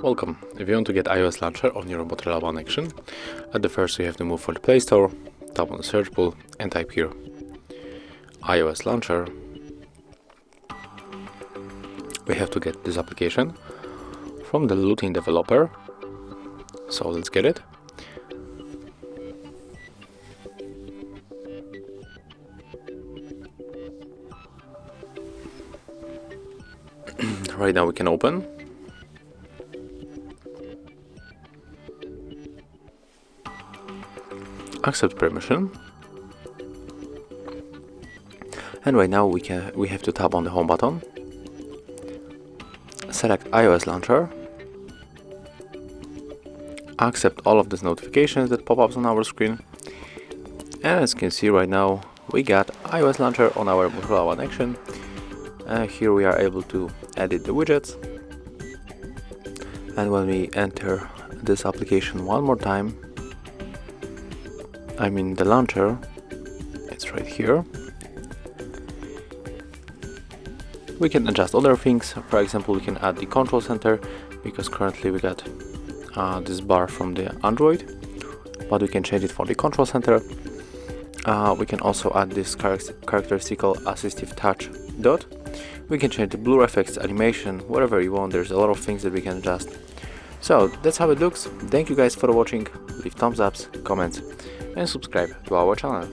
Welcome. If you want to get iOS launcher on your MOTOROLA One Action, at the first you have to move for the Play Store, tap on the search bar and type here iOS launcher. We have to get this application from the Lutin developer, so let's get it. Right now we can open. Accept permission, and right now we have to tap on the home button, select iOS launcher, accept all of these notifications that pop up on our screen, and as you can see right now we got iOS launcher on our MOTOROLA One Action. Here we are able to edit the widgets, and when we enter this application one more time, I mean the launcher, it's right here. We can adjust other things. For example, we can add the control center, because currently we got this bar from the Android, but we can change it for the control center. We can also add this characteristical assistive touch dot. We can change the blur effects, animation, whatever you want. There's a lot of things that we can adjust. So that's how it looks. Thank you guys for watching. Leave thumbs ups, comments, and subscribe to our channel.